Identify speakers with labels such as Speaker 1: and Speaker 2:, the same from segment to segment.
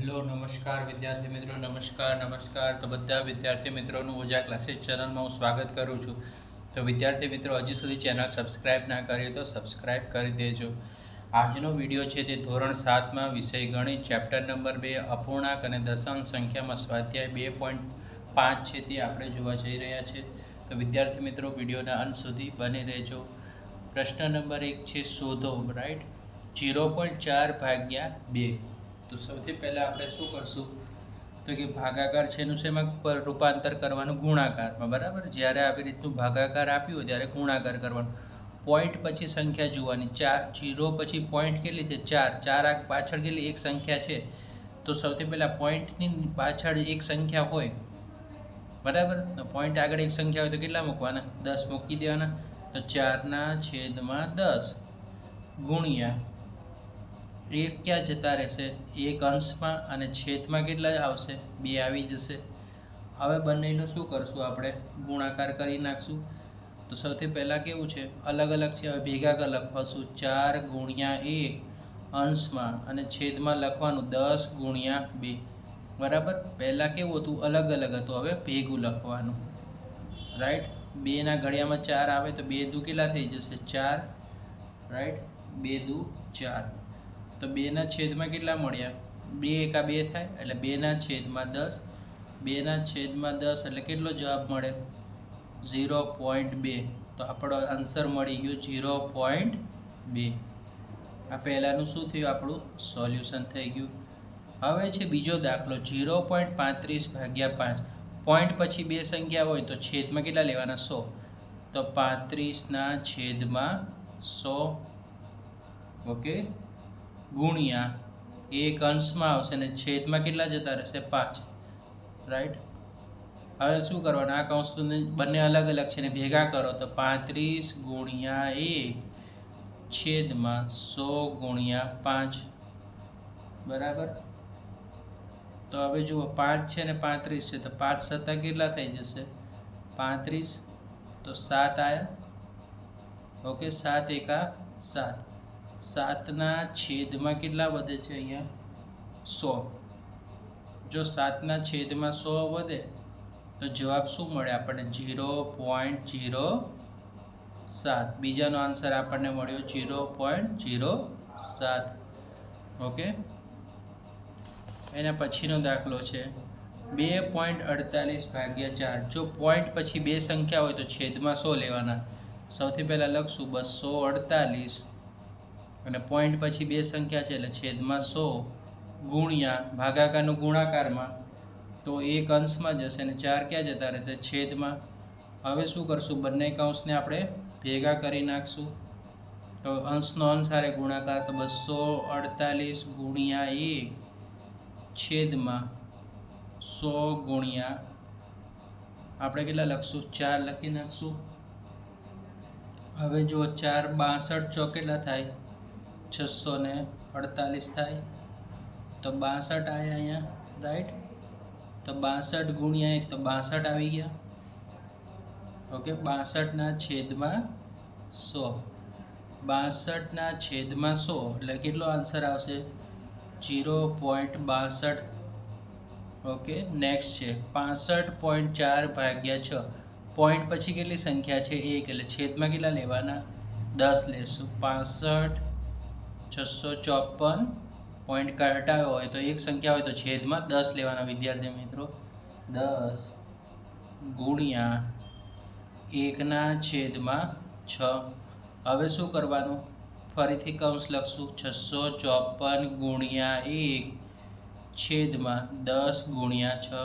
Speaker 1: Hello નમસ્કાર વિદ્યાર્થી મિત્રો, નમસ્કાર. તો બધા વિદ્યાર્થી મિત્રોનું ઓજા ક્લાસીસ ચેનલમાં હું સ્વાગત કરું છું. તો વિદ્યાર્થી મિત્રો, હજી સુધી ચેનલ સબસ્ક્રાઇબ ના કરી તો સબસ્ક્રાઇબ કરી દેજો. આજનો વિડીયો છે તે ધોરણ 7માં વિષય ગણિત ચેપ્ટર નંબર 2 અપૂર્ણાંક અને દશાંશ સંખ્યામાં સ્વાધ્યાય 2.5 છે તે આપણે જોવા જઈ રહ્યા છીએ. તો વિદ્યાર્થી મિત્રો, વિડીયોના અંત સુધી બની રહેજો. પ્રશ્ન નંબર 1 છે શોધો, રાઈટ, 0.4 ભાગ્યા 2. તો સૌથી પહેલાં આપણે શું કરશું તો કે ભાગાકાર છે એનું શેમાં રૂપાંતર કરવાનું? ગુણાકારમાં. બરાબર, જ્યારે આવી રીતનું ભાગાકાર આપ્યું હોય ત્યારે ગુણાકાર કરવાનું. પોઈન્ટ પછી સંખ્યા જોવાની. 0 પછી પોઈન્ટ કેટલી છે? 4. 4 આ પાછળ કેટલી એક સંખ્યા છે? તો સૌથી પહેલાં પોઈન્ટની પાછળ એક સંખ્યા હોય, બરાબર, તો પોઈન્ટ આગળ એક સંખ્યા હોય તો કેટલા મૂકવાના? 10 મૂકી દેવાના. તો 4/10 ગુણ્યા એક ક્યાં જતા રહેશે? એક અંશમાં, અને છેદમાં કેટલા આવશે? 2 આવી જશે. હવે બંનેનું શું કરશું? આપણે ગુણાકાર કરી નાખશું. તો સૌથી પહેલાં કેવું છે, અલગ અલગ છે, હવે ભેગા કરી લખવાશું. 4 ગુણ્યા 1 અંશમાં, અને છેદમાં લખવાનું 10 ગુણ્યા 2. બરાબર, પહેલાં કેવું હતું? અલગ અલગ હતું, હવે ભેગું લખવાનું. રાઈટ, 2ના ઘડિયામાં 4 આવે તો 2 દુ કેટલા થઈ જશે? 4. રાઈટ, 2 દુ 4. તો 2ના છેદમાં કેટલા મળ્યા? 2 એકા 2 થાય એટલે 2/10. 2/10 એટલે કેટલો જવાબ મળે? 0.2. તો આપણો આન્સર મળી ગયો 0.2. આ પહેલાંનું શું થયું? આપણું સોલ્યુશન થઈ ગયું. હવે છે બીજો દાખલો, 0.35 ભાગ્યા 5. પોઈન્ટ પછી બે સંખ્યા હોય તો છેદમાં કેટલા લેવાના? 100. તો 35/100. ઓકે, ગુણ્યા એક અંશમાં આવશે અને છેદમાં કેટલા જતા રહેશે? 5. રાઈટ, હવે શું કરવાનું? આ કૌંસ બંને અલગ અલગ છે ને ભેગા કરો તો 35 ગુણ્યા 1 છેદમાં 100 ગુણ્યા 5. બરાબર, તો હવે જુઓ, 5 છે ને 35 છે, તો 5 સત્તા કેટલા થઈ જશે? 35. તો 7 આયા. ઓકે, 7 એકા 7. 7ના છેદમાં કેટલા વધે છે? અહીંયા 100. જો 7ના છેદમાં 100 વધે તો જવાબ શું મળે આપણને? 0.07. બીજાનો આન્સર આપણને મળ્યો 0.07. ઓકે, એના પછીનો દાખલો છે 2.48 ભાગ્યા 4. જો પોઈન્ટ પછી બે સંખ્યા હોય તો છેદમાં 100 લેવાના. સૌથી પહેલાં લખશું 248, અને પોઈન્ટ પછી બે સંખ્યા છે એટલે છેદમાં 100 ગુણ્યા ભાગાકારનું ગુણાકારમાં, તો એક અંશમાં જશે અને 4 ક્યાં જતા રહેશે? છેદમાં. હવે શું કરશું? બંને કૌંસને આપણે ભેગા કરી નાખશું. તો અંશનો અંશ હારે ગુણાકાર, તો 248 ગુણ્યા 1 છેદમાં 100 ગુણ્યા આપણે કેટલા લખશું? 4 લખી નાખશું. હવે જો 4 62 ચોક કેટલા થાય? 648 થાય. તો 62 આવ્યા અહીંયા. રાઈટ, તો 62 ગુણ્યા 1 તો 62 આવી ગયા. ઓકે, 62ના છેદમાં 100. 62ના છેદમાં 100 એટલે કેટલો આન્સર આવશે? 0.62. ઓકે, નેક્સ્ટ છે 65.4 ભાગ્યા 6. પોઈન્ટ પછી કેટલી સંખ્યા છે? 1, એટલે છેદમાં કેટલા લેવાના? 10 લેશું. 65 654. પોઈન્ટ ઘટાડ્યો હોય તો એક સંખ્યા હોય તો છેદમાં 10 લેવાના. વિદ્યાર્થી મિત્રો, 10 ગુણ્યા 1ના છેદમાં 6. હવે શું કરવાનું? ફરીથી કૌંસ લખશું. 654 ગુણ્યા 1 છેદમાં 10 ગુણ્યા 6.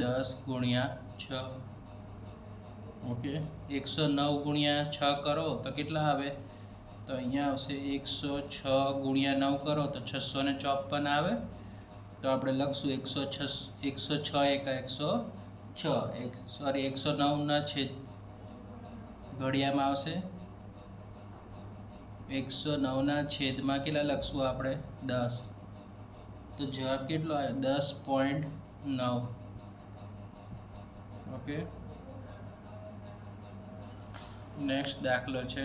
Speaker 1: 10 ગુણ્યા 6. ઓકે, 109 ગુણ્યા 6 કરો તો કેટલા આવે? તો અહીંયા આવશે 106 ગુણ્યા 9 કરો તો 654 આવે. તો આપણે લખશું 106 એકા 106. સોરી, 109ના છેદ ઘડિયામાં આવશે. 109ના છેદમાં કેટલા લખશું આપણે? 10. તો જવાબ કેટલો આવ્યો? 10.9. ઓકે, નેક્સ્ટ દાખલો છે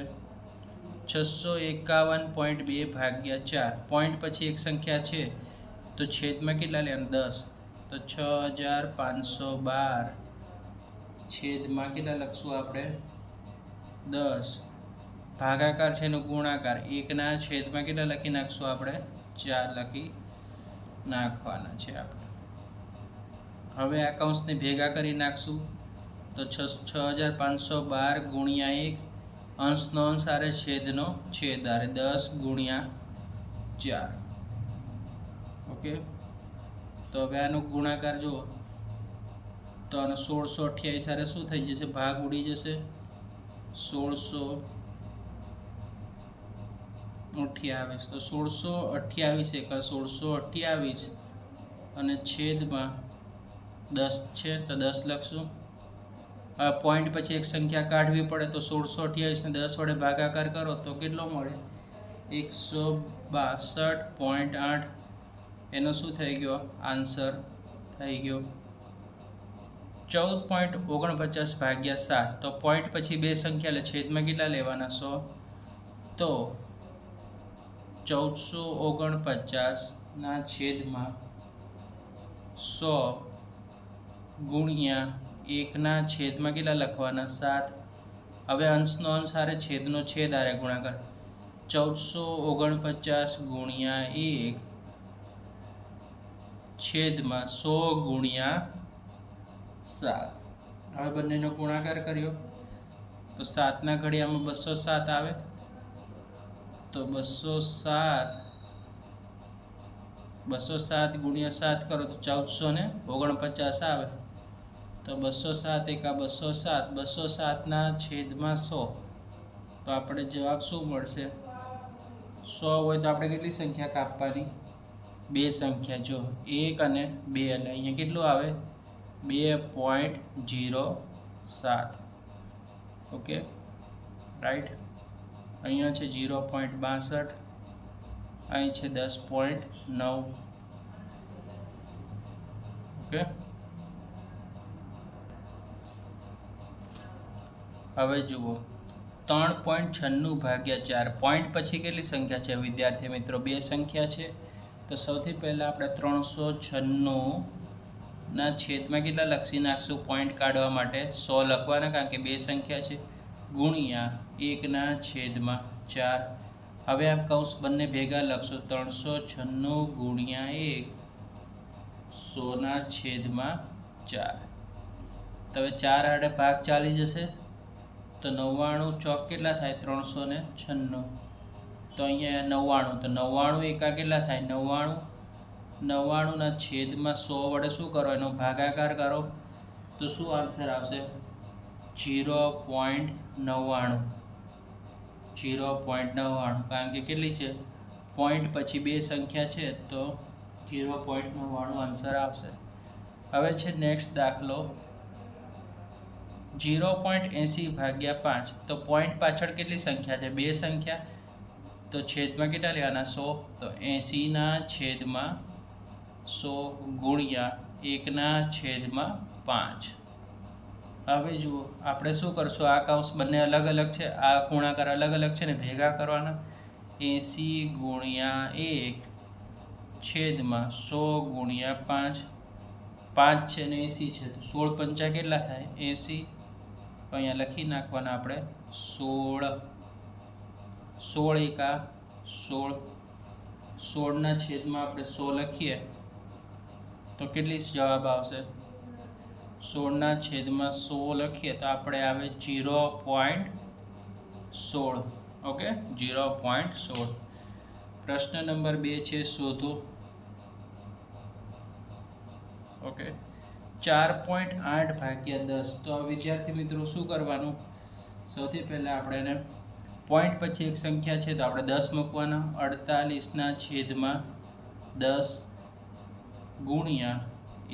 Speaker 1: 651.2 ભાગ્યા 4. પોઈન્ટ પછી એક સંખ્યા છે તો છેદમાં કેટલા લેવાના 10, તો 6512 છેદમાં કેટલા લખશું આપણે 10, ભાગાકાર છે એનો ગુણાકાર 1ના છેદમાં કેટલા લખી નાખશું આપણે 4 લખી નાખવાના છે આપણે. હવે આ કૌંસને ભેગા કરી નાખશું તો 6512 ગુણ્યા 1, અંશનો અંશ આરે છેદનો છેદ આરે 10 ગુણ્યા 4. ઓકે, તો હવે આનો ગુણાકાર જુઓ તો આનો 1628 આરે શું થઈ જશે, ભાગ ઉડી જશે. 1628 તો 1628 એકા 1628 અને છેદમાં 10 છે તો 10 લખશું. હવે પોઈન્ટ પછી એક સંખ્યા કાઢવી પડે તો 1628 ને 10 વડે ભાગાકાર કરો તો કેટલો મળે 162.8. એનો શું થઈ ગયો આન્સર થઈ ગયો 14.49 ભાગ્યા 7. તો પોઈન્ટ પછી બે સંખ્યા એટલે છેદમાં કેટલા લેવાના 100, તો 1449 ના છેદમાં 100 ગુણ્યા 1ના છેદમાં કેટલા લખવાના 7. હવે અંશનો અંશ આરે છેદનો છેદ આરે ગુણાકાર 1449 ગુણ્યા 1 છેદમાં 100 ગુણ્યા 7. હવે બંનેનો ગુણાકાર કર્યો તો 7ના ઘડિયામાં 207 આવે તો 207 ગુણ્યા 7 કરો તો 1449 આવે તો 207 એકા 207, 207ના છેદમાં 100. તો આપણે જવાબ શું મળશે 100 હોય તો આપણે કેટલી સંખ્યા કાપવાની, બે સંખ્યા. જો 1 અને 2 એટલે અહીંયા કેટલું આવે 2.07. ઓકે રાઈટ, અહીંયા છે 0.62, અહીં છે 10.9. ઓકે, હવે જુઓ 3.96 ભાગ્યા 4. પોઈન્ટ પછી કેટલી સંખ્યા છે વિદ્યાર્થી મિત્રો, બે સંખ્યા છે. તો સૌથી પહેલાં આપણે 396 ના છેદમાં કેટલા લખી નાખશું પોઈન્ટ કાઢવા માટે 100 લખવાના, કારણ કે બે સંખ્યા છે, ગુણ્યા 1ના છેદમાં 4. હવે આ કૌંસ બંને ભેગા લખશું 396 ગુણ્યા 1 100ના છેદમાં 4. તો હવે 4 આડે ભાગ ચાલી જશે તો 99 ચોક કેટલા થાય 396. તો અહીંયા 99, તો 99 એકા કેટલા થાય 99 ના છેદમાં 100 વડે શું કરો એનો ભાગાકાર કરો તો શું આન્સર આવશે 0.99. કારણ કે કેટલી છે પોઈન્ટ પછી બે સંખ્યા છે તો 0.99 આન્સર આવશે. હવે છે નેક્સ્ટ દાખલો 0.80 ભાગ્યા 5. તો પોઈન્ટ પાછળ કેટલી સંખ્યા છે, બે સંખ્યા, તો છેદમાં કેટલા લેવાના 100. તો 80ના છેદમાં 100 ગુણ્યા 1ના છેદમાં 5. હવે જુઓ આપણે શું કરશું, આ કૌંસ બંને અલગ અલગ છે, આ ગુણાકાર અલગ અલગ છે ને ભેગા કરવાના. 80 ગુણ્યા 1 છેદમાં 100 ગુણ્યા 5. 5 છે ને 80 છે તો 16 પંચા કેટલા થાય 80. તો અહીંયા લખી નાખવાના આપણે 16. 16 એકા 16, 16ના છેદમાં આપણે 100 લખીએ તો કેટલી જવાબ આવશે 16ના છેદમાં 100 લખીએ તો આપણે આવે 0.16. ઓકે 0.16. પ્રશ્ન નંબર 2 છે શોધો. ઓકે 4.8 ભાગ્યા 10. તો વિદ્યાર્થી મિત્રો શું કરવાનું, સૌથી પહેલાં આપણે એને પોઈન્ટ પછી એક સંખ્યા છે તો આપણે 10 મૂકવાના. 48ના છેદમાં 10 ગુણ્યા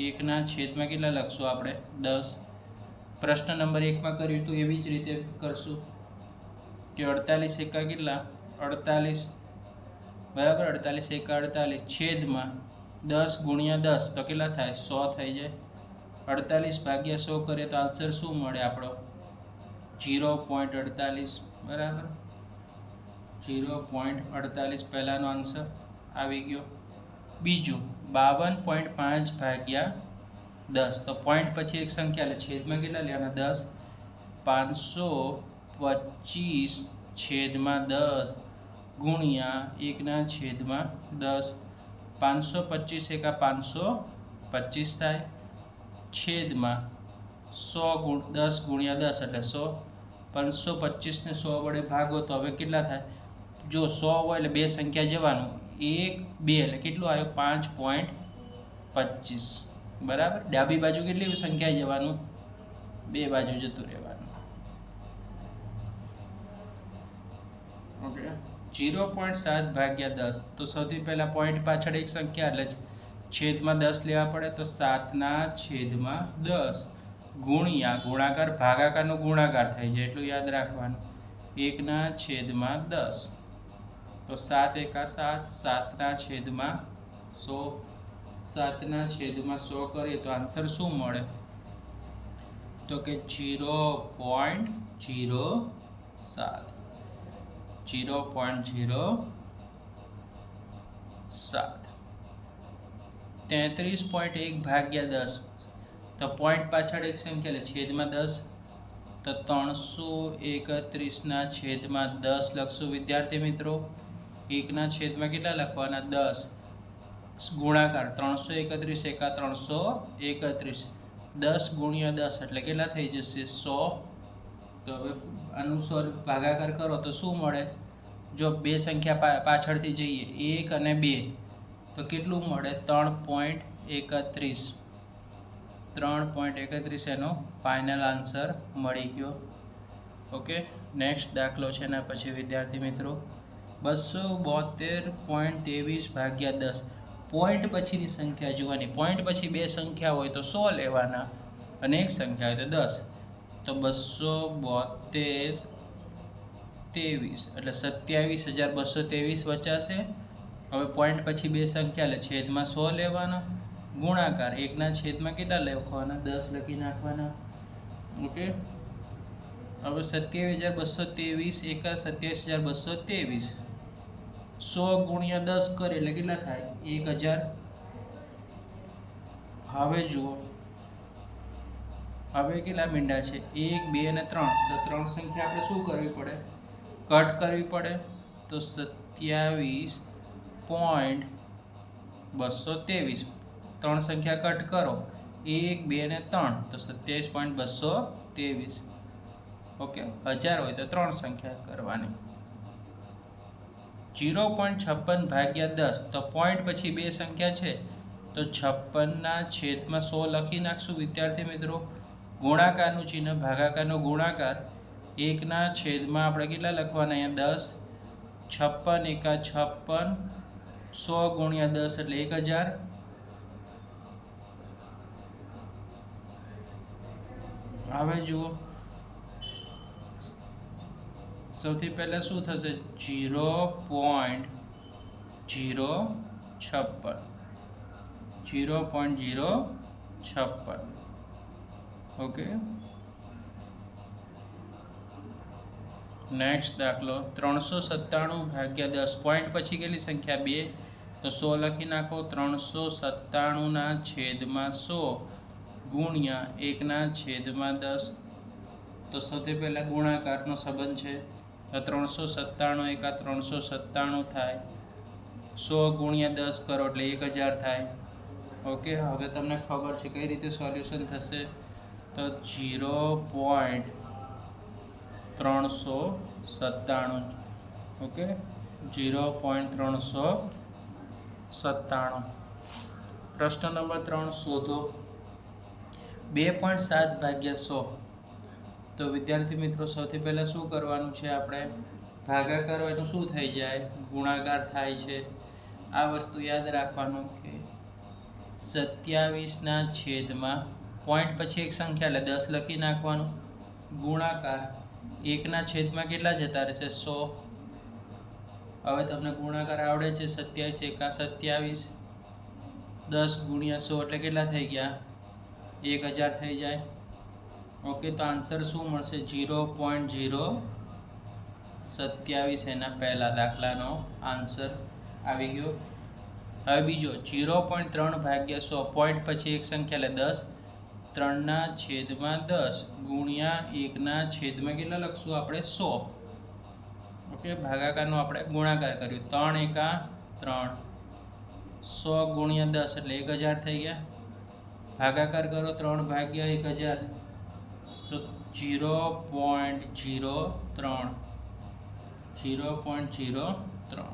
Speaker 1: 1ના છેદમાં કેટલા લખશું આપણે 10. પ્રશ્ન નંબર 1માં કર્યું તો એવી જ રીતે કરશું કે 48 એકા કેટલા 48, બરાબર, 48 એકા 48 છેદમાં 10 ગુણ્યા 10 તો કેટલા થાય 100 થઈ જાય. 48 ભાગ્યા 100 કરીએ તો આન્સર શું મળે આપણો 0.48, બરાબર, 0.48 પહેલાંનો આન્સર આવી ગયો. બીજું 52.5 ભાગ્યા 10. તો પોઈન્ટ પછી એક સંખ્યા એટલે છેદમાં કેટલા લેવાના 10. 525 છેદમાં 10 ગુણ્યા 1/10. 525 એકા 525 થાય છેદમાં 100 10 ગુણ્યા 10 એટલે 100. 525 ને 100 વડે ભાગો તો હવે કેટલા થાય? જો 100 હોય એટલે બે સંખ્યા જવાનું 1 2 એટલે કેટલું આવ્યું? 5.25. બરાબર. ડાબી બાજુ કેટલી સંખ્યા જવાનું? બે બાજુ જતું રહેવાનું. ઓકે. 0.7 ભાગ્યા 10. તો સૌથી પહેલા પોઈન્ટ પાછળ એક સંખ્યા એટલે છેદમાં 10 લેવા પડે. તો 7/10 ગુણ્યા ગુણાકાર ભાગાકારનો ગુણાકાર થાય છે એટલું યાદ રાખવાનું. 1/10. તો 7 એકા 7. 7/100. 7/100 કરીએ તો આન્સર શું મળે? તો કે 0.07. 0.07. 33.1 ભાગ્યા 10. તો પોઈન્ટ પાછળ એક સંખ્યા એટલે છેદમાં 10. તો 331/10 લખશું વિદ્યાર્થી મિત્રો. 1/છેદમાં કેટલા લખવાના? 10. ગુણાકાર 331 એકા 331. 10 ગુણ્યા 10 એટલે કેટલા થઈ જશે? 100. તો હવે આનું ભાગાકાર કરો તો શું મળે? જો બે સંખ્યા પાછળથી જઈએ 1 અને 2 તો કેટલું મળે? 3.31. 3.31 એનો ફાઇનલ આન્સર મળી ગયો. ઓકે. નેક્સ્ટ દાખલો છે એના પછી વિદ્યાર્થી મિત્રો 272.23 ભાગ્યા 10. પોઈન્ટ પછીની સંખ્યા જોવાની. પોઈન્ટ પછી બે સંખ્યા હોય તો 100 લેવાના અને એક સંખ્યા હોય તો 10. તો 272 એટલે 27,223 વચાશે. હવે પોઈન્ટ પછી બે સંખ્યા એટલે છેદમાં 100 લેવાના ગુણાકાર 1/છેદમાં કેટલા લખવાના? 10 લખી નાખવાના. ઓકે. હવે 27,223 એકા 27,223. 100 ગુણ્યા 10 કરે એટલે કેટલા થાય? 1000. હવે જુઓ હવે કેટલા મીંડા છે? 1 2 અને 3. તો 3 સંખ્યા આપણે શું કરવી પડે? કટ કરવી પડે. તો 27.223. 3 સંખ્યા કટ કરો 1 2 અને 3 તો 27.223. ઓકે. 1000 હોય તો 3 સંખ્યા કરવાની. 0.56 ભાગ્યા 10. તો પોઈન્ટ પછી બે સંખ્યા છે તો 56/100 લખી નાખશું વિદ્યાર્થી મિત્રો. ગુણાકારનું ચિહ્ન ભાગાકારનો ગુણાકાર 1/છેદમાં આપણે કેટલા લખવાના? અહીંયા 10. 56 એકા 56. 100 ગુણ્યા 10 એટલે 1000. હવે જુઓ સૌથી પહેલા શું થશે? 0.056. 0.056. ઓકે. નેક્સ્ટ દાખલો 397 ભાગ્યા 10. પોઈન્ટ પછી કેટલી સંખ્યા? 2. તો 100 લખી નાખો. 397/100 ગુણ્યા 1/10. તો સૌથી પહેલાં ગુણાકારનો સંબંધ છે. તો 397 એકા 397 થાય. 100 ગુણ્યા 10 કરો એટલે 1000 થાય. ઓકે. હવે તમને ખબર છે કઈ રીતે સોલ્યુશન થશે. તો 0.397. ઓકે. 0.397. પ્રશ્ન નંબર 3 શોધો 2.7 ભાગ્યા 100. તો વિદ્યાર્થી મિત્રો સૌથી પહેલાં શું કરવાનું છે? આપણે ભાગાકાર હોય તો શું થઈ જાય? ગુણાકાર થાય છે. આ વસ્તુ યાદ રાખવાનું કે 27/છેદમાં પોઈન્ટ પછી એક સંખ્યા એટલે 10 લખી નાખવાનું ગુણાકાર 1/છેદમાં કેટલા જતા રહેશે? 100. હવે તમને ગુણાકાર આવડે છે. 27 એકા 27. 10 ગુણ્યા 100 એટલે કેટલા થઈ ગયા? 1000 થઈ જાય. ઓકે. તો આન્સર શું મળશે? 0.027 એના પહેલા દાખલાનો આન્સર આવી ગયો. હવે બીજો 0.3 ભાગ્યા 100 પોઈન્ટ પછી એક સંખ્યા એટલે 10 3/10 ગુણ્યા 1/, કેટલા લખશું આપણે 100. ઓકે, ભાગાકારનો આપણે ગુણાકાર કર્યો. 3 એકા 3, 100 ગુણ્યા 10 એટલે 1000 થઈ ગયા. ભાગાકાર કરો 3/1000 તો 0.03.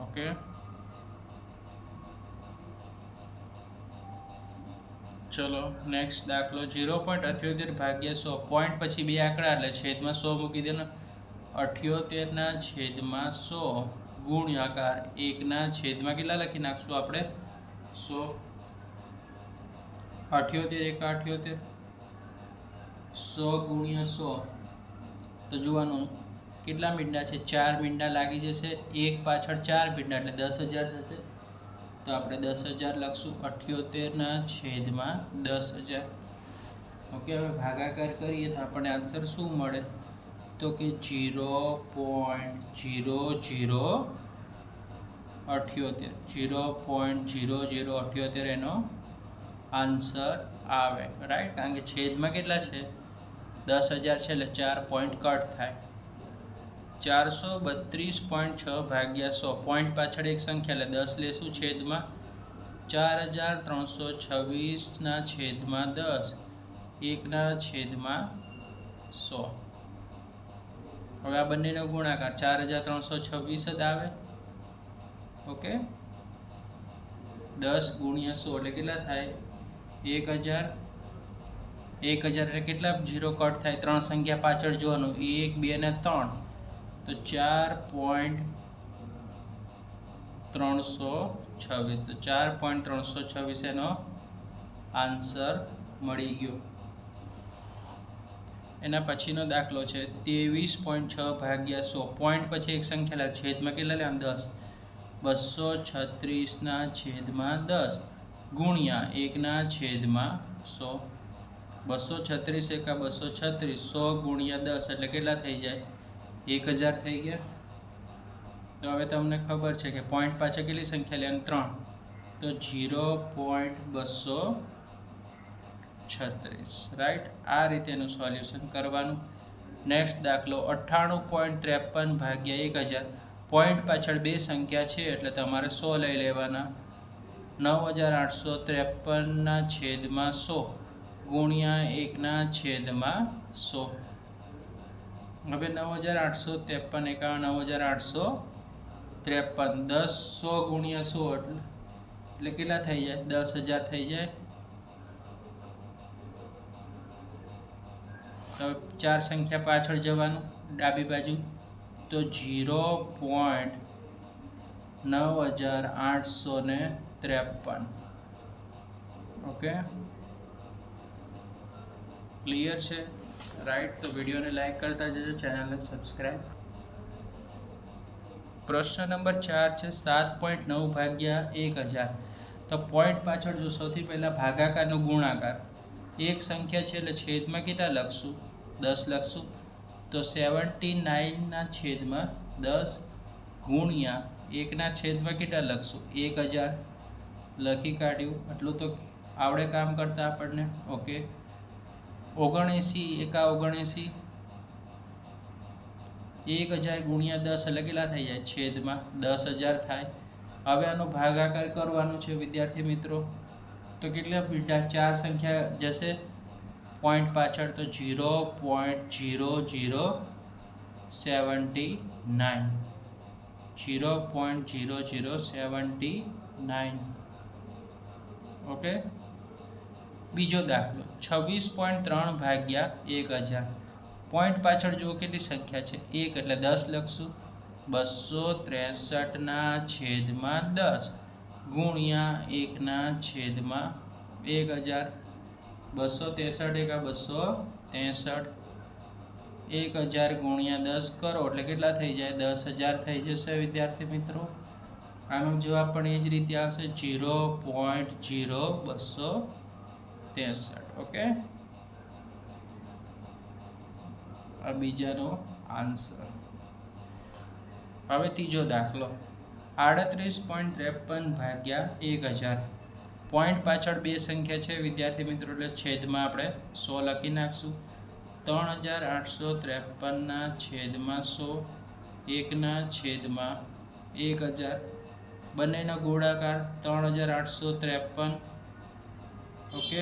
Speaker 1: ઓકે, ચલો નેક્સ્ટ દાખલો. 0.78 ભાગ્યા 100 પોઈન્ટ પછી બે આંકડા એટલે છેદમાં 100 મૂકી દેનો. 78/100 ગુણ્યાકાર 1/, કેટલા લખી નાખશું આપણે 100. 78 એકા 78, 100 ગુણ્યા 100 તો જોવાનું કેટલા મીંડા છે, 4 મીંડા લાગી જશે. એક પાછળ 4 મીંડા એટલે 10,000 થશે. તો આપણે 10,000 લખશું. 78/10,000. ઓકે, હવે ભાગાકાર કરીએ તો આપણને આન્સર શું મળે? તો કે 0.0078 એનો આન્સર આવે. રાઈટ, કારણ કે છેદમાં કેટલા છે 10,000 છે એટલે 4 પોઈન્ટ કટ થાય. 432.6 ભાગ્યા 100 પોઈન્ટ પાછળ એક સંખ્યા એટલે 10 લેશું છેદમાં. 4326/10 1/100. હવે આ બંનેનો ગુણાકાર 4326 જ આવે. ઓકે, 10 ગુણ્યા 100 એટલે કેટલા થાય 1000. 1000 એટલે કેટલા 0 કટ થાય? 3 સંખ્યા પાછળ જોવાનું, 1 2 અને 3 તો 4.326. તો 4.326 એનો આન્સર મળી ગયો. એના પછીનો દાખલો છે 23.6 ભાગ્યા 100 પોઈન્ટ પછી એક સંખ્યા લે છેદમાં કેટલા લે 10, 236/10 ગુણ્યા 1/100. 236 એકા 236, 100 ગુણ્યા 10 એટલે કેટલા થઈ જાય 1000 થઈ ગયા. તો હવે તમને ખબર છે કે પોઈન્ટ પાછળ કેટલી સંખ્યા લે 3 તો 0.236. રાઈટ, આ રીતે એનું સોલ્યુશન કરવાનું. નેક્સ્ટ દાખલો 98.53 ભાગ્યા 1000 પોઈન્ટ પાછળ બે સંખ્યા છે એટલે તમારે 100 લઈ લેવાના. 9853/100 ગુણ્યા 1/100. હવે 9853 એકા 9853, 10 100 ગુણ્યા 100 એટલે કેટલા થઈ જાય 10,000 થઈ જાય. તો 4 સંખ્યા પાછળ જવાનું ડાબી બાજુ તો 0.9853. ઓકે, ક્લિયર છે? રાઈટ, તો વિડીયોને લાઈક કરતા જજો, ચેનલને સબસ્ક્રાઈબ. પ્રશ્ન નંબર 4 છે 7.9 ભાગ્યા 1000. તો પોઈન્ટ પાછળ જો સૌથી પહેલાં ભાગાકારનો ગુણાકાર એક સંખ્યા છે એટલે છેદમાં કેટલા લખશું 10 લખશું. તો 79/10 ગુણ્યા 1/, કેટલા લખશું 1000 લખી કાઢ્યું. એટલું તો આવડે કામ કરતા આપણને. ઓકે, 79 એકા 79, 1000 ગુણ્યા 10 એટલે કેટલા થઈ જાય છેદમાં 10,000 થાય. હવે આનો ભાગાકાર કરવાનું છે વિદ્યાર્થી મિત્રો. તો કેટલા બીટા 4 સંખ્યા જશે પોઈન્ટ પાછળ તો 0.0079. 0.0079. ઓકે, બીજો દાખલો 26.3 ભાગ્યા 1000 પોઈન્ટ પાછળ જુઓ કેટલી સંખ્યા છે 1 એટલે 10 લખશું. 263/10 ગુણ્યા 1/1000. 263 એકા 263, 1000 ગુણ્યા 10 કરો એટલે કેટલા થઈ જાય 10,000 થઈ જશે વિદ્યાર્થી મિત્રો. આનો જવાબ પણ એ જ રીતે આવશે 0.0263. ઓકે, આ બીજાનો આન્સર. હવે ત્રીજો દાખલો 38.53 ભાગ્યા 1000. પોઈન્ટ પાછળ બે સંખ્યા છે વિદ્યાર્થી મિત્રો, એટલે છેદમાં આપણે 100 લખી નાખશું. 3853 ના છેદમાં 100, 1 ના છેદમાં 1000, બંનેનો ગુણાકાર 3853. ઓકે,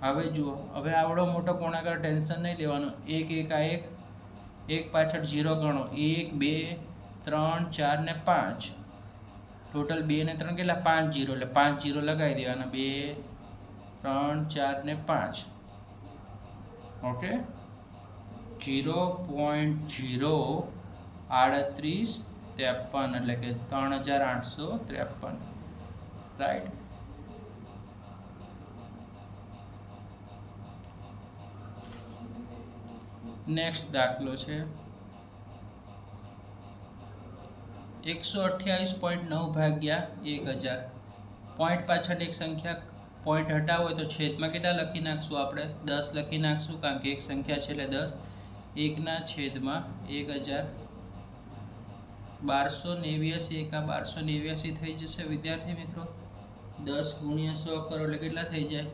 Speaker 1: હવે જુઓ, હવે આવડો મોટો ગુણાકાર ટેન્શન નહીં લેવાનું. 1 1 આ 1 પાછળ 0 ગણો. 1 2 3 4 ને 5, ટોટલ 2 ને 3 કેટલા? 5 0, એટલે 5 0 લગાવી દેવાના. 2 3 4 ને 5. ઓકે, 0.03853 એટલે કે 3853. રાઈટ. નેક્સ્ટ દાખલો છે 128.9 ભાગ્યા 1000. પોઈન્ટ પાછળ એક સંખ્યા પોઈન્ટ હટાવો હોય તો છેદમાં કેટલા લખી નાખશું? આપણે 10 લખી નાખશું, કારણ કે એક સંખ્યા છે એટલે 10. 1 ના છેદમાં 1000. 1289 એકા 1289 થઈ જશે વિદ્યાર્થી મિત્રો. 10 ગુણ્યા 100 કરો એટલે કેટલા થઈ જાય?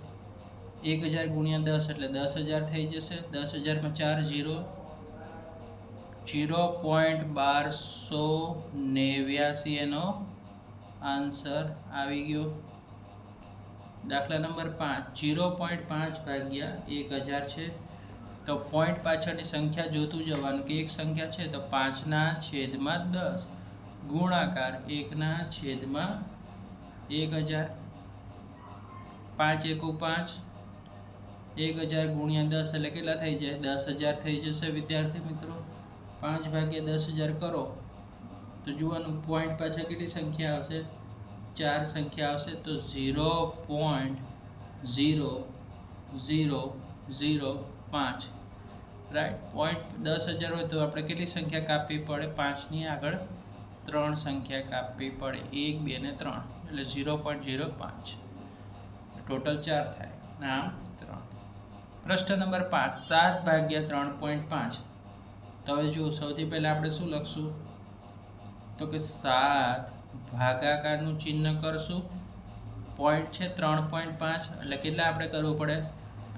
Speaker 1: 1000 ગુણ્યા 10 એટલે 10000 થઈ જશે. 10000 માં 4 0, 0.1289 એનો આન્સર આવી ગયો. દાખલા નંબર 5 0.5 ભાગ્યા 1000 છે. તો પોઈન્ટ પાછળની સંખ્યા જોતું જવાનું કે એક સંખ્યા છે તો 5 ના છેદમાં 10 ગુણાકાર 1 ના છેદમાં 1000. 5 એકુ 5, 1000 ગુણ્યા 10 એટલે કેટલા થઈ જાય? 10000 થઈ જશે વિદ્યાર્થી મિત્રો. 5 ભાગ્યા 10000 કરો તો જોવાનું પોઈન્ટ પાછળ કેટલી સંખ્યા આવશે? 4 સંખ્યા આવશે. તો 0.0005. રાઈટ. પોઈન્ટ 10000 હોય તો આપણે કેટલી સંખ્યા કાપવી પડે? 5ની આગળ 3 સંખ્યા કાપવી પડે. 1 2 ને 3 એટલે 0.05. ટોટલ 4 થાય. નામ 3. પ્રશ્ન નંબર 5 7 ભાગ્યા 3.5. તો હવે જુઓ, સૌથી પહેલાં આપણે શું લખશું? તો કે 7 ભાગાકારનું ચિહ્ન કરશું. પોઈન્ટ છે 3.5 એટલે કેટલા આપણે કરવું પડે?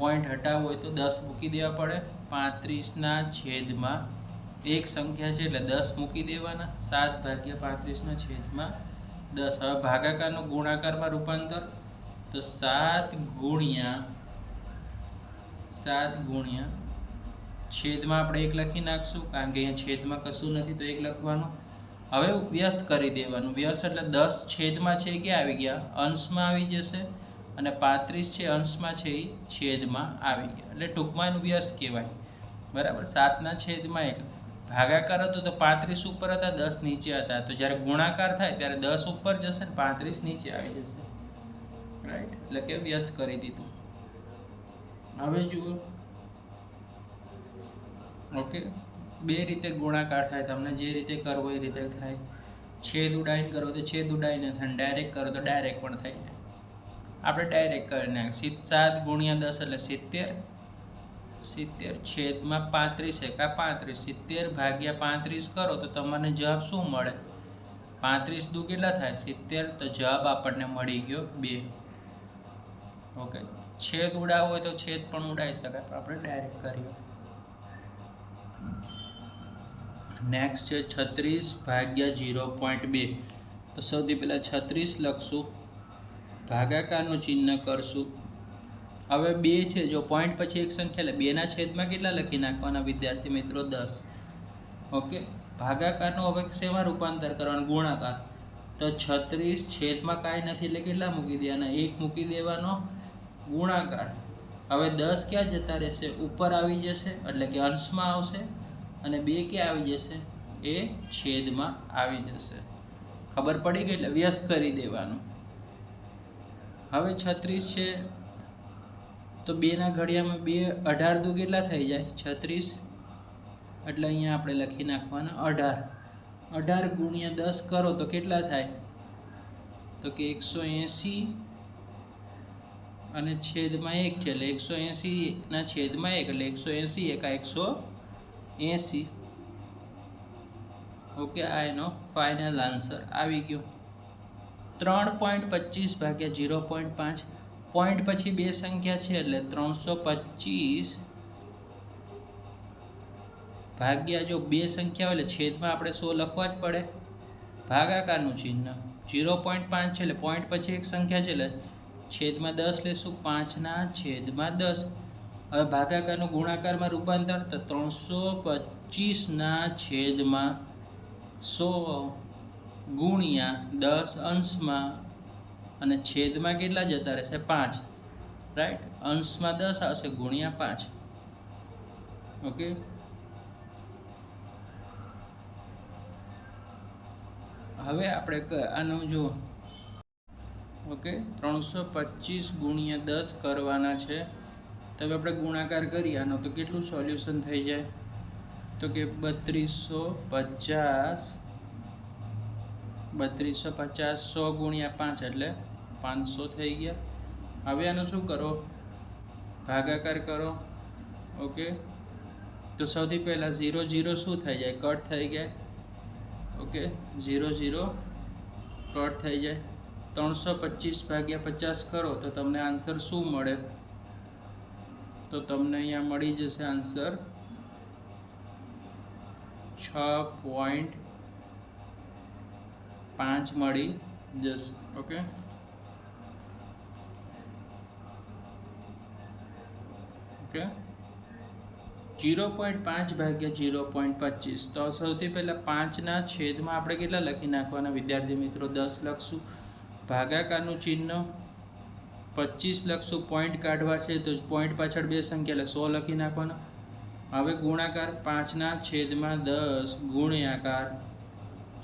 Speaker 1: પોઈન્ટ હટાવવું હોય તો 10 મૂકી દેવા પડે. 35 ના છેદમાં એક સંખ્યા છે એટલે 10 મૂકી દેવાના. 7 ભાગ્યા 35 ના છેદમાં 10. હવે ભાગાકારનું ગુણાકારમાં રૂપાંતર, તો 7 ગુણ્યા છેદમાં આપણે 1 લખી નાખશું, કારણ કે અહીંયા છેદમાં કશું નથી તો 1 લખવાનું. હવે વ્યસ્ત કરી દેવાનું. વ્યસ્ત એટલે 10 છેદમાં છે કે આવી ગયા? અંશમાં આવી જશે. અને 35 છે અંશમાં છે એ છેદમાં આવી ગયા, એટલે ટૂંકમાં એનું વ્યસ્ત કહેવાય. બરાબર. 7 ના છેદમાં 1. ભાગાકાર હતો તો 35 ઉપર હતા, 10 નીચે હતા. તો જ્યારે ગુણાકાર થાય ત્યારે 10 ઉપર જશે ને 35 નીચે આવી જશે. રાઈટ. એટલે કે વ્યસ્ત કરી દીધું. હવે જુઓ, ઓકે, બે રીતે ગુણાકાર થાય. તમને જે રીતે કરવો એ રીતે થાય. છેદ ઉડાઈને કરો તો છેદ ઉડાઈને થાય, ડાયરેક્ટ કરો તો ડાયરેક્ટ પણ થઈ જાય. આપણે ડાયરેક્ટ કરી નાખીએ. 7 ગુણ્યા 10 એટલે 70. 70 છેદમાં 35 એકા 35. 70 ભાગ્યા 35 કરો તો તમને જવાબ શું મળે? 35 દુ કેટલા થાય? 70. તો જવાબ આપણને મળી ગયો 2. ઓકે. છેદ ઉડાવવો હોય તો છેદ પણ ઉડાવી શકાય, પણ આપણે ડાયરેક્ટ કરીએ. નેક્સ્ટ છે 36 ભાગ્યા 0.2. તો સૌથી પહેલાં 36 લખશું, ભાગાકારનું ચિહ્ન કરશું. હવે 2 છે, જો પોઈન્ટ પછી એક સંખ્યા એટલે 2 ના છેદમાં કેટલા લખી નાખવાના વિદ્યાર્થી મિત્રો? 10. ઓકે. ભાગાકારનું હવે શેમાં રૂપાંતર કરવાનું? ગુણાકાર. તો 36 છેદમાં કાંઈ નથી એટલે કેટલા મૂકી દેવાના? 1 મૂકી દેવાનો. ગુણાકાર. હવે 10 ક્યાં જતા રહેશે? ઉપર આવી જશે, એટલે કે અંશમાં આવશે. અને 2 ક્યાં આવી જશે? એ છેદમાં આવી જશે. ખબર પડી ગઈ? એટલે વ્યસ્ત કરી દેવાનું. હવે 36 છે તો 2 ના ઘડિયામાં 2 18 દુ કેટલા થઈ જાય? 36. એટલે અહીંયા આપણે લખી નાખવાના 18. 18 ગુણ્યા 10 કરો તો કેટલા થાય? તો કે 180 અને છેદમાં 1 છે એટલે 180 ના છેદમાં 1 એટલે 180 એકા 180. ઓકે, આ એનો ફાઇનલ આન્સર આવી ગયો. 3.25 ભાગ્યા 0.5. પોઈન્ટ પછી બે સંખ્યા છે એટલે 325 ભાગ્યા, જો બે સંખ્યા હોય એટલે છેદમાં આપણે 100 લખવા જ પડે. ભાગાકારનું ચિહ્ન 0.5 છે એટલે પોઈન્ટ પછી એક સંખ્યા છે એટલે છેદમાં 10 લેશું. 5/10. હવે ભાગાકારનું ગુણાકારમાં રૂપાંતર, તો 325/100 ગુણ્યા 10 અંશમાં, અને છેદમાં કેટલા જતા રહેશે? 5. રાઈટ, અંશમાં 10 આવશે ગુણ્યા 5. ઓકે, હવે આપણે આનું જો ઓકે 325 ગુણ્યા 10 કરવાના છે. તો હવે આપણે ગુણાકાર કરીએ આનો, તો કેટલું સોલ્યુશન થઈ જાય? તો કે 3250. 100 ગુણ્યા 5 એટલે 500 થઈ ગયા. હવે આનું શું કરો? ભાગાકાર કરો. ઓકે, તો સૌથી પહેલાં 0 0 શું થઈ જાય? કટ થઈ જાય. ઓકે, 0 0 કટ થઈ જાય. 325/50 કરો તો તમને આન્સર શું મળે? તો તમને અહીંયા મળી જશે આન્સર 6.5 મળી જશે. ઓકે, ઓકે 0.5 ભાગ્યા 0.25. તો સૌથી પહેલાં 5ના છેદમાં આપણે કેટલા લખી નાખવાના વિદ્યાર્થી મિત્રો? 10 લખશું. ભાગાકારનું ચિહ્ન 25 લખશું. પોઈન્ટ કાઢવા છે તો પોઈન્ટ પાછળ બે સંખ્યા એટલે 100 લખી નાખવાના. હવે ગુણાકાર 5/10 ગુણ્યાકાર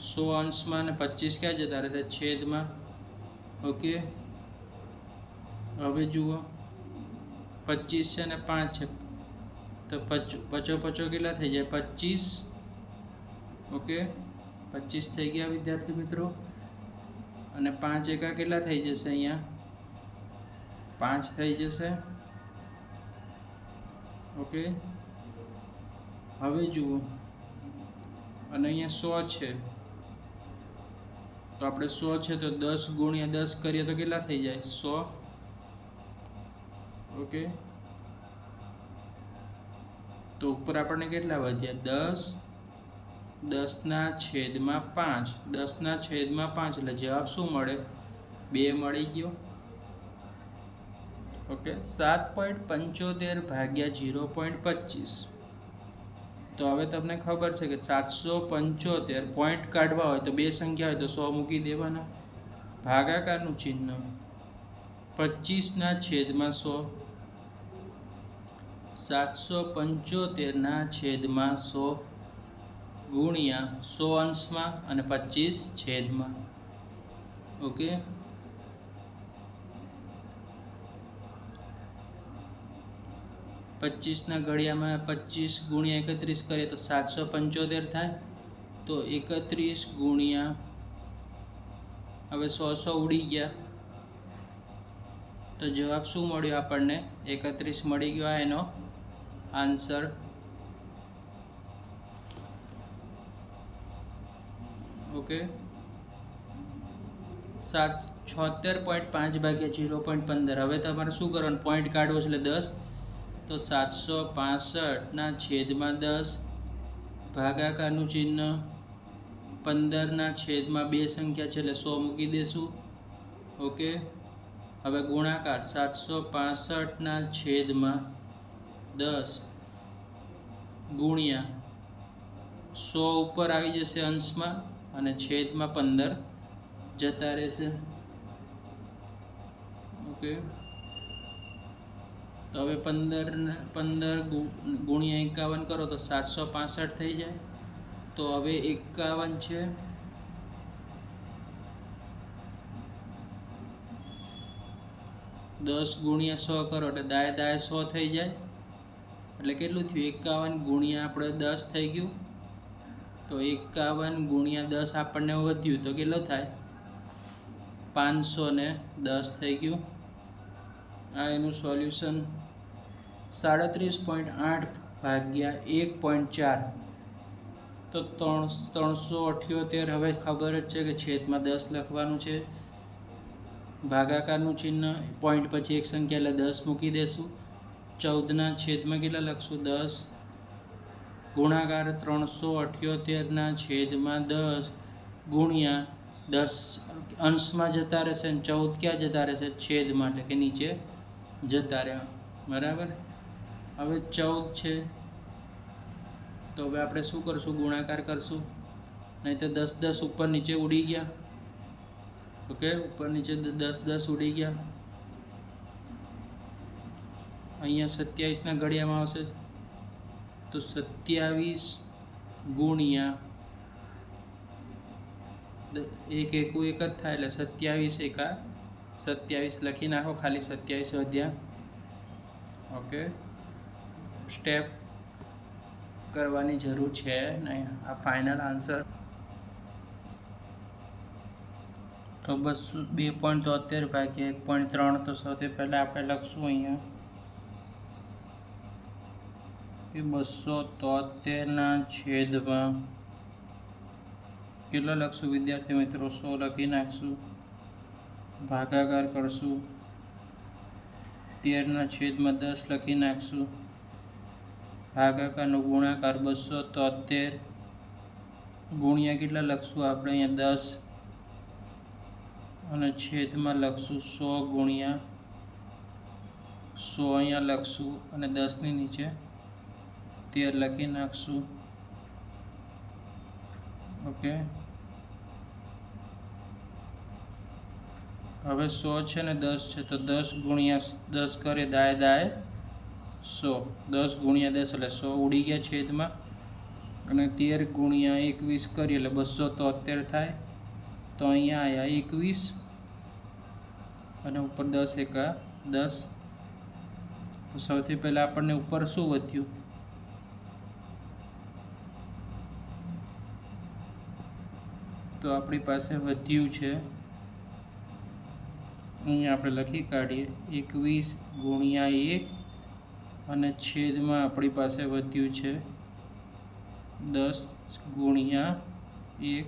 Speaker 1: 100 અંશમાં, અને 25 ક્યાં જતા રહેશે? છેદમાં. ઓકે, હવે જુઓ 25 છે અને 5 છે તો પચો કેટલા થઈ જાય? 25. ઓકે, 25 થઈ ગયા વિદ્યાર્થી મિત્રો. અને 5 એકા કેટલા થઈ જશે? અહીંયા 5 થઈ જશે. ઓકે, હવે જુઓ, અને અહીંયા 100 છે તો આપણે 100 છે તો 10 ગુણ્યા 10 કરીએ તો કેટલા થઈ જાય? 100. ઓકે, તો ઉપર આપણને કેટલા વધ્યા? 10. 10/5. 10/5 એટલે જવાબ શું મળે? 2 મળી ગયો. ઓકે, 7.75 ભાગ્યા 0.25. તો હવે તમને ખબર છે કે 775 પોઈન્ટ કાઢવા હોય તો બે સંખ્યા હોય તો 100 મૂકી દેવાના. ભાગાકારનું ચિહ્ન 25/100. 775/100 ગુણ્યા 100 અંશમાં અને 25 છેદમાં. ઓકે, પચીસના ઘડિયામાં 25 ગુણ્યા 31 કરીએ તો 775 થાય. તો 31 ગુણ્યા, હવે 100 ઉડી ગયા તો જવાબ શું મળ્યો આપણને? 31 મળી ગયો. આ એનો આન્સર. ઓકે, 76.5 ભાગ્યા 0.15. હવે તમારે શું કરવાનું? પોઈન્ટ કાઢવો છે એટલે 10. તો 765/10 ભાગાકારનું ચિહ્ન 15/2 બે સંખ્યા છે એટલે 100 મૂકી દેશું. ઓકે, હવે ગુણાકાર 765/10 ગુણ્યા 100 ઉપર આવી જશે અંશમાં, અને છેદમાં 15 જતા રહેશે. ઓકે, તો હવે 15 ગુણ્યા 51 કરો તો 765 થઈ જાય. તો હવે 51 છે. દસ ગુણ્યા 100 કરો એટલે દાય 100 થઈ જાય. એટલે કેટલું થયું? 51 ગુણ્યા આપણે 10 થઈ ગયું. તો 51 ગુણ્યા 10 આપણને વધ્યું તો કેટલો થાય? 510 થઈ ગયું. આ એનું સોલ્યુશન 37.8 ભાગ્યા 1.4. તો 378 હવે ખબર જ છે કે છેદમાં 10 લખવાનું છે. ભાગાકારનું ચિહ્ન પોઈન્ટ પછી એક સંખ્યા એટલે 10 મૂકી દેશું. 14ના છેદમાં કેટલા લખશું? 10. ગુણાકાર 378ના છેદમાં 10 ગુણ્યા 10 અંશમાં જતા રહેશે અને 14 ક્યાં જતા રહેશે? છેદમાં, એટલે કે નીચે જતા રહ્યા. બરાબર. હવે 14 છે તો હવે આપણે શું કરશું? ગુણાકાર કરશું. નહીં તો 10 10 ઉપર નીચે ઉડી ગયા. ઓકે, ઉપર નીચે 10 10 ઉડી ગયા. અહીંયા 27ના ઘડિયામાં આવશે તો 27 ગુણ્યા 1 એકુ 1 જ થાય એટલે 27 એકા 27 લખી નાખો. ખાલી 27 વધ્યા. ઓકે, સ્ટેપ કરવાની જરૂર છે નહીં. આ ફાઇનલ આન્સર. તો બસ 2.73 ભાગ્યા 1.3. તો સૌથી પહેલાં આપણે લખશું અહીંયા કે 273ના છેદમાં કેટલા લખશું વિદ્યાર્થી મિત્રો? 100 લખી નાખશું. ભાગાકાર કરશું. 13ના છેદમાં 10 લખી નાખશું. ભાગાકારનો ગુણાકાર 273 ગુણ્યા કેટલા લખશું આપણે? અહીંયા 10 અને છેદમાં લખશું 100 ગુણ્યા 100 અહીંયા લખશું અને 10ની નીચે 13 લખી નાખશું. ઓકે, હવે 100 છે ને 10 છે તો 10 ગુણ્યા 10 કરે દાય દાય 100. 10 ગુણ્યા 10 એટલે 100 ઉડી ગયા છેદમાં. અને 13 ગુણ્યા 21 કરીએ એટલે 273 થાય. તો અહીંયા આવ્યા 21 અને ઉપર 10 એકા 10. તો સૌથી પહેલાં આપણને ઉપર શું વધ્યું? તો આપણી પાસે વધ્યું છે અહીંયા આપણે લખી કાઢીએ 21 ગુણ્યા 1 અને છેદમાં આપણી પાસે વધ્યું છે 10 ગુણ્યા 1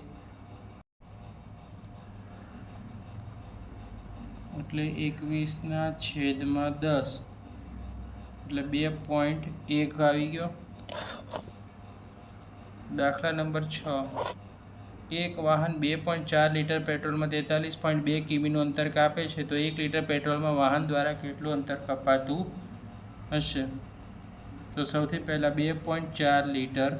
Speaker 1: એટલે 21ના છેદમાં 10 એટલે 2.1 આવી ગયો. દાખલા નંબર 6. એક વાહન 2.4 લીટર પેટ્રોલમાં 43.2 કિમીનું અંતર કાપે છે તો 1 લીટર પેટ્રોલમાં વાહન દ્વારા કેટલું અંતર કપાતું હશે? તો સૌથી પહેલાં 2.4 લીટર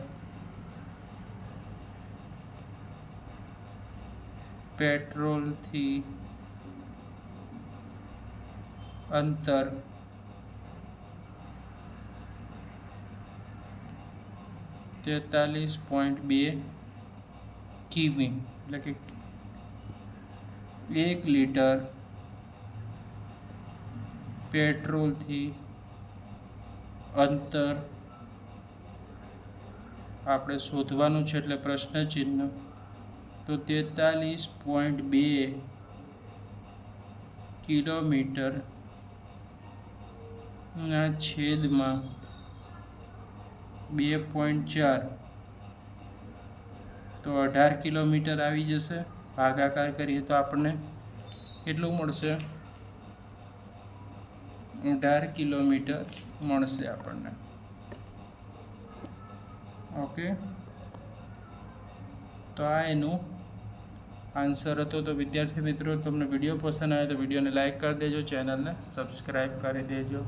Speaker 1: પેટ્રોલથી અંતર 43.2 કિમી એટલે કે 1 લીટર પેટ્રોલથી અંતર આપણે શોધવાનું છે. એટલે પ્રશ્ન ચિહ્ન. તો 43.2 કિલોમીટર ના છેદમાં 2.4 તો 18 કિલોમીટર આવી જશે. ભાગાકાર કરીએ તો આપણને કેટલું મળશે? 18 કિલોમીટર મળશે આપણને. ઓકે, તો આ એનું આન્સર હતો. તો વિદ્યાર્થી મિત્રો, તમને વિડીયો પસંદ આવે તો વિડીયોને લાઈક કરી દેજો, ચેનલને સબસ્ક્રાઈબ કરી દેજો.